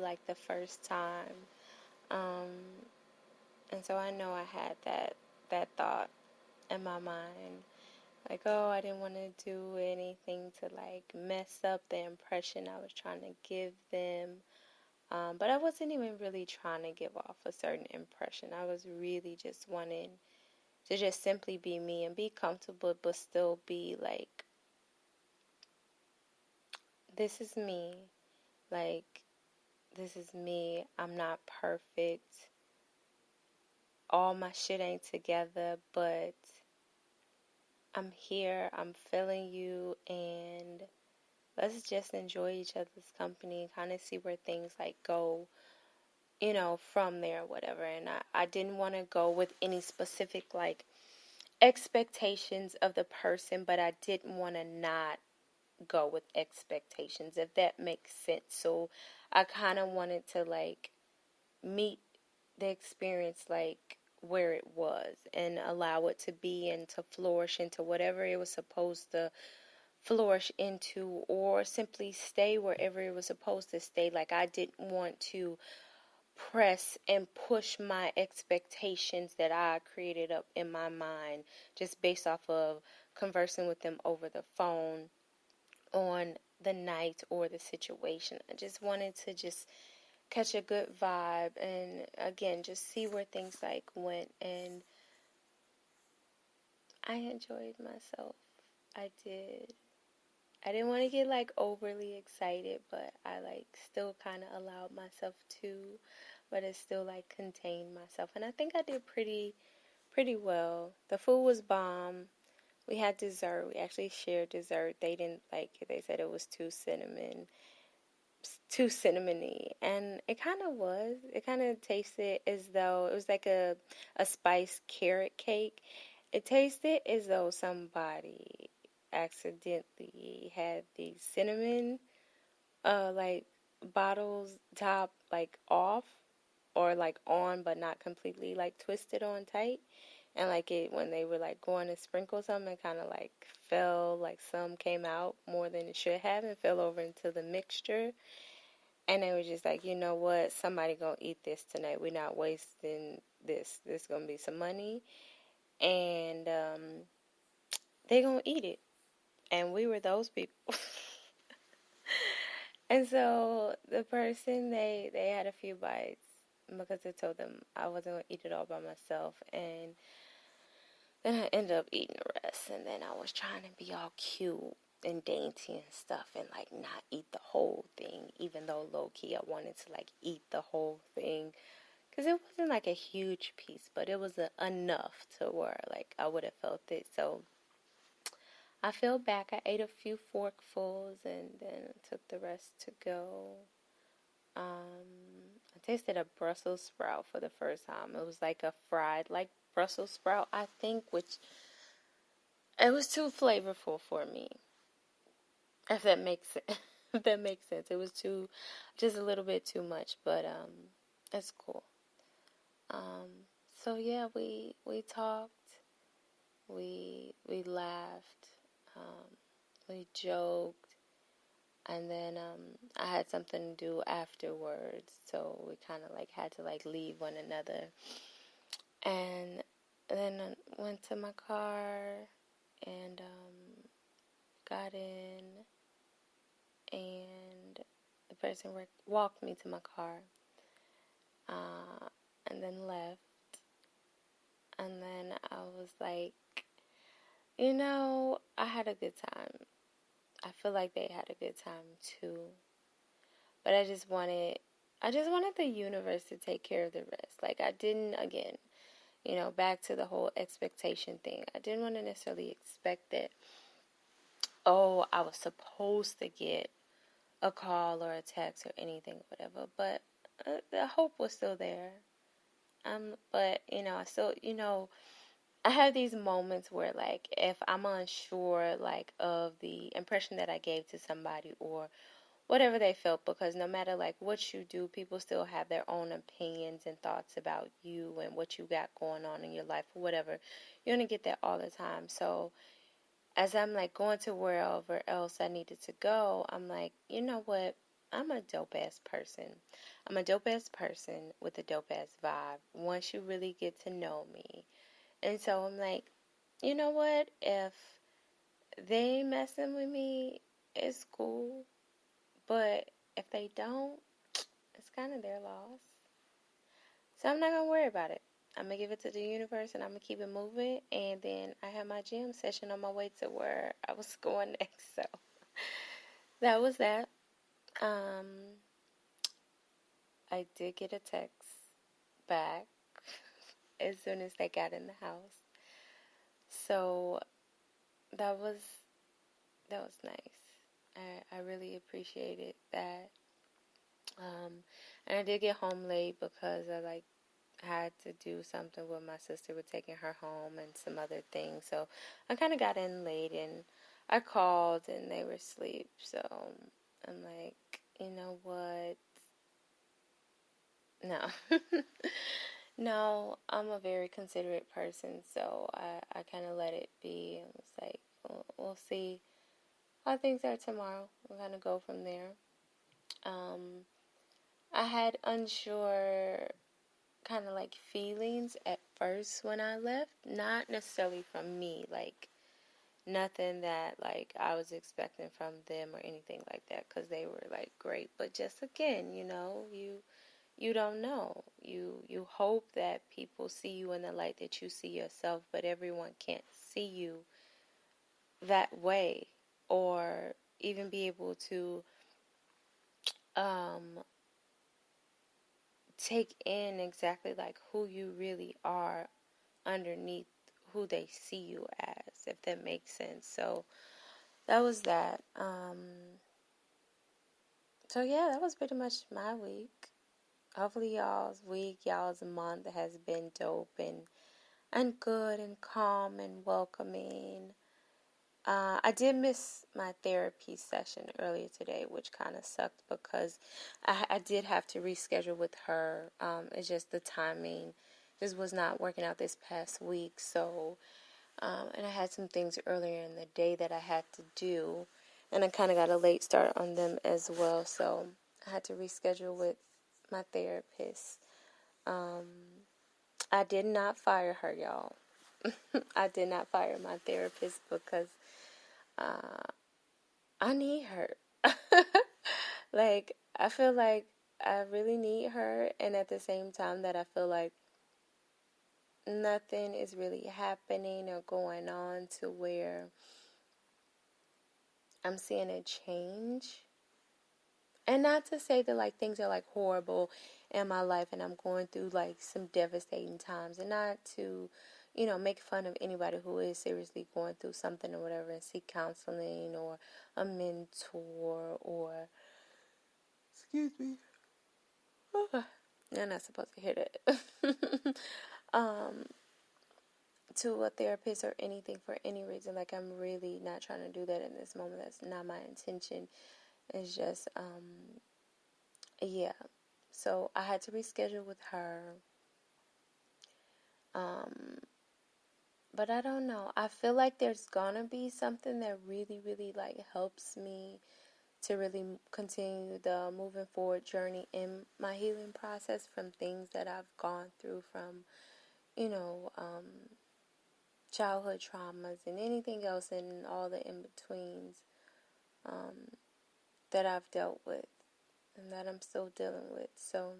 like the first time. Um, and so I know I had that thought in my mind. Like, oh, I didn't want to do anything to like mess up the impression I was trying to give them. But I wasn't even really trying to give off a certain impression. I was really just wanting to just simply be me and be comfortable, but still be like, this is me. Like, this is me. I'm not perfect. All my shit ain't together, but I'm here. I'm feeling you, and let's just enjoy each other's company and kind of see where things like go, from there, whatever. And I didn't want to go with any specific like expectations of the person, but I didn't want to not go with expectations, if that makes sense. So I kind of wanted to like meet the experience like where it was and allow it to be and to flourish into whatever it was supposed to flourish into, or simply stay wherever it was supposed to stay. Like, I didn't want to press and push my expectations that I created up in my mind just based off of conversing with them over the phone on the night or the situation. I just wanted to just catch a good vibe and again just see where things like went, and I enjoyed myself. I did. I didn't want to get like overly excited, but I like still kind of allowed myself to, but it still like contained myself, and I think I did pretty well. The food was bomb. We had dessert. We actually shared dessert. They didn't like it. They said it was too cinnamony, and it kind of was. It kind of tasted as though it was like a spiced carrot cake. It tasted as though somebody accidentally had the cinnamon like bottles top like off or like on but not completely like twisted on tight, and like it when they were like going to sprinkle something, it kind of like fell, like some came out more than it should have and fell over into the mixture. And they were just like, you know what, somebody gonna eat this tonight, we're not wasting this gonna be some money, and they gonna eat it. And we were those people. And so the person, they had a few bites because I told them I wasn't gonna eat it all by myself, and then I ended up eating the rest. And then I was trying to be all cute and dainty and stuff, and like not eat the whole thing, even though low key I wanted to like eat the whole thing, because it wasn't like a huge piece, but it was enough to where like I would have felt it. So I fell back. I ate a few forkfuls and then took the rest to go. I tasted a Brussels sprout for the first time. It was like a fried, like Brussels sprout, I think, which it was too flavorful for me. If that makes sense. If that makes sense, it was just a little bit too much, but it's cool. So yeah, we talked, we laughed, we joked. And then I had something to do afterwards, so we kind of like had to like leave one another. And then I went to my car and got in, and the person walked me to my car, and then left. And then I was like, I had a good time. I feel like they had a good time too. But I just wanted the universe to take care of the rest. Like, I didn't, again, back to the whole expectation thing. I didn't want to necessarily expect that, oh, I was supposed to get a call or a text or anything, whatever. But the hope was still there. But, I still, I have these moments where, like, if I'm unsure, like, of the impression that I gave to somebody or whatever they felt, because no matter like what you do, people still have their own opinions and thoughts about you and what you got going on in your life or whatever. You're gonna get that all the time. So as I'm like going to wherever else I needed to go, I'm like, you know what, I'm a dope ass person. I'm a dope ass person with a dope ass vibe once you really get to know me. And so I'm like, you know what? If they ain't messing with me, it's cool. But if they don't, it's kind of their loss. So I'm not going to worry about it. I'm going to give it to the universe and I'm going to keep it moving. And then I have my gym session on my way to where I was going next. So that was that. Um, I did get a text back as soon as they got in the house. So that was nice. I really appreciated that. And I did get home late because I had to do something with my sister with taking her home and some other things. So I kind of got in late and I called and they were asleep. So I'm like, you know what? No. No, I'm a very considerate person. So I kind of let it be. And was like, we'll see how things are tomorrow. We're going to go from there. I had unsure kind of like feelings at first when I left, not necessarily from me, like nothing that like I was expecting from them or anything like that, because they were like great, but just again, you don't know. You hope that people see you in the light that you see yourself, but everyone can't see you that way or even be able to um take in exactly like who you really are underneath who they see you as, if that makes sense. So that was that. So yeah, that was pretty much my week. Hopefully y'all's week, y'all's month has been dope and good and calm and welcoming. I did miss my therapy session earlier today, which kind of sucked because I did have to reschedule with her. It's just the timing just was not working out this past week. So, and I had some things earlier in the day that I had to do, and I kind of got a late start on them as well. So I had to reschedule with my therapist. I did not fire her, y'all. I did not fire my therapist because I need her. Like, I feel like I really need her, and at the same time that I feel like nothing is really happening or going on to where I'm seeing a change. And not to say that like things are like horrible in my life and I'm going through like some devastating times, and not to, make fun of anybody who is seriously going through something or whatever and seek counseling or a mentor or, excuse me, you're not supposed to hear that. um, to a therapist or anything for any reason. Like, I'm really not trying to do that in this moment. That's not my intention. It's just, yeah. So I had to reschedule with her. But I don't know. I feel like there's gonna be something that really, really like helps me to really continue the moving forward journey in my healing process from things that I've gone through from, you know, childhood traumas and anything else and all the in-betweens that I've dealt with and that I'm still dealing with. So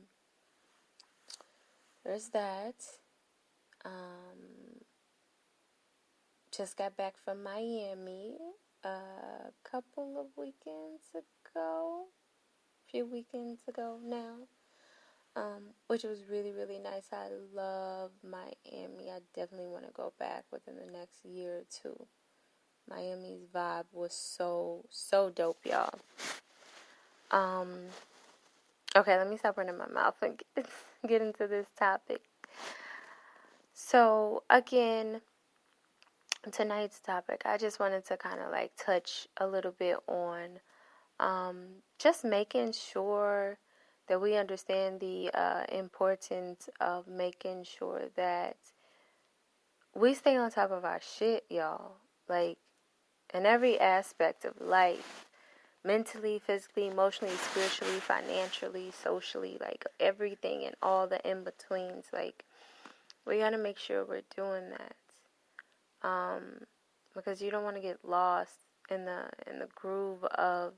there's that. Just got back from Miami a couple of weekends ago, a few weekends ago now, which was really, really nice. I love Miami. I definitely want to go back within the next year or two. Miami's vibe was so, so dope, y'all. Okay, let me stop running my mouth and get into this topic. So, again, tonight's topic, I just wanted to kind of like touch a little bit on just making sure that we understand the importance of making sure that we stay on top of our shit, y'all. Like, in every aspect of life, mentally, physically, emotionally, spiritually, financially, socially, like everything and all the in-betweens. Like, we got to make sure we're doing that. Because you don't want to get lost in the groove of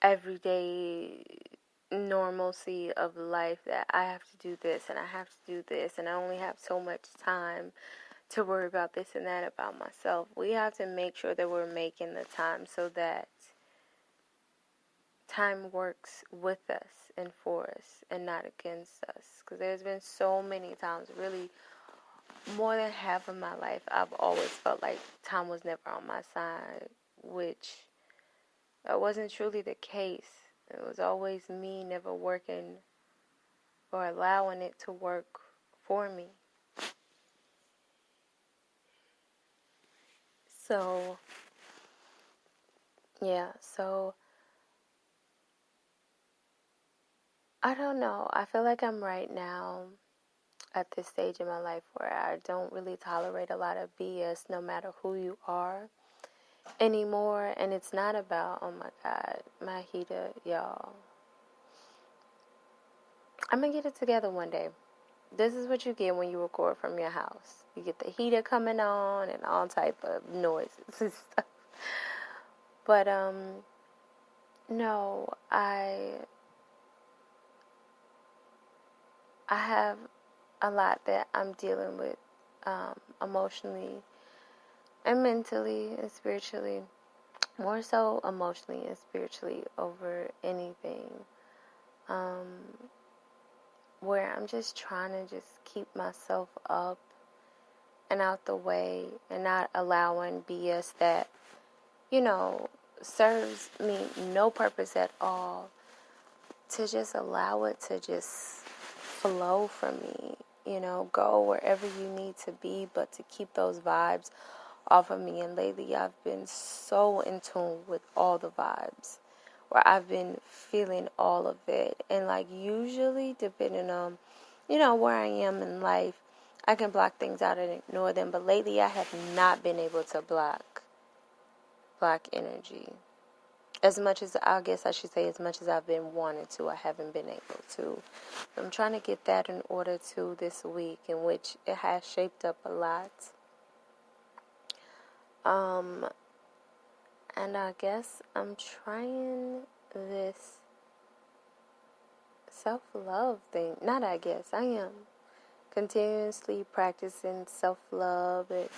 everyday normalcy of life, that I have to do this and I have to do this and I only have so much time to worry about this and that about myself. We have to make sure that we're making the time so that time works with us and for us and not against us. Because there's been so many times, really more than half of my life, I've always felt like time was never on my side, which wasn't truly the case. It was always me never working or allowing it to work for me. So, yeah, so I don't know. I feel like I'm right now at this stage in my life where I don't really tolerate a lot of BS no matter who you are anymore. And it's not about, oh my God, my heater, y'all. I'm going to get it together one day. This is what you get when you record from your house. You get the heater coming on and all type of noises and stuff. But, no, I have a lot that I'm dealing with emotionally and mentally and spiritually. More so emotionally and spiritually over anything. Where I'm just trying to just keep myself up and out the way and not allowing BS that, serves me no purpose at all, to just allow it to just flow from me, go wherever you need to be, but to keep those vibes off of me. And lately I've been so in tune with all the vibes, where I've been feeling all of it. And like, usually depending on, where I am in life, I can block things out and ignore them. But lately I have not been able to block energy. As much as, I guess I should say, as much as I've been wanting to, I haven't been able to. I'm trying to get that in order to this week, in which it has shaped up a lot. And I guess I'm trying this self-love thing. Not I guess, I am continuously practicing self-love and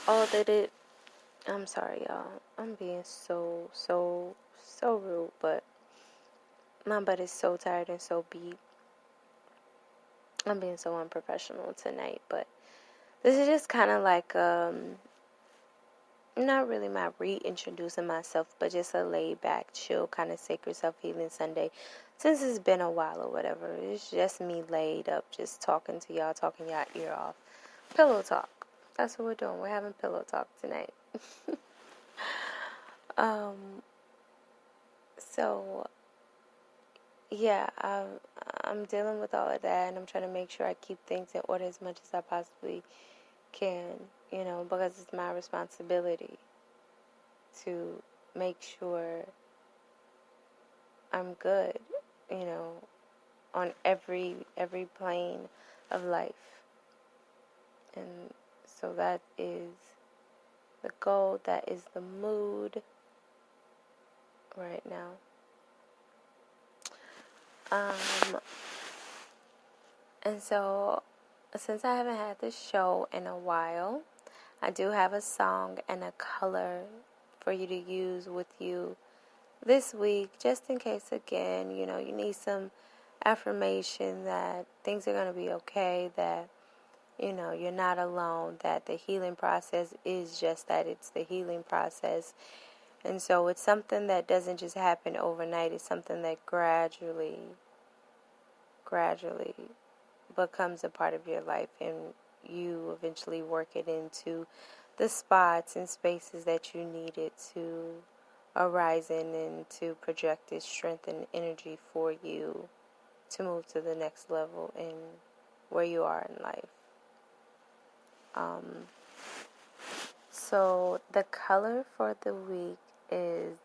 all that it... I'm sorry, y'all. I'm being so rude, but my butt is so tired and so beat. I'm being so unprofessional tonight, but this is just kind of like, not really my reintroducing myself, but just a laid back, chill, kind of sacred self-healing Sunday. Since it's been a while or whatever, it's just me laid up, just talking to y'all, talking y'all ear off. Pillow talk. That's what we're doing. We're having pillow talk tonight. So, yeah, I'm dealing with all of that, and I'm trying to make sure I keep things in order as much as I possibly can, because it's my responsibility to make sure I'm good, on every plane of life. And so that is the goal, that is the mood right now. And so, since I haven't had this show in a while, I do have a song and a color for you to use with you this week, just in case, again, you need some affirmation that things are going to be okay, that, you're not alone, that the healing process is just that, it's the healing process. And so it's something that doesn't just happen overnight. It's something that gradually becomes a part of your life, and you eventually work it into the spots and spaces that you need it to arise in, and to project its strength and energy for you to move to the next level in where you are in life. So the color for the week is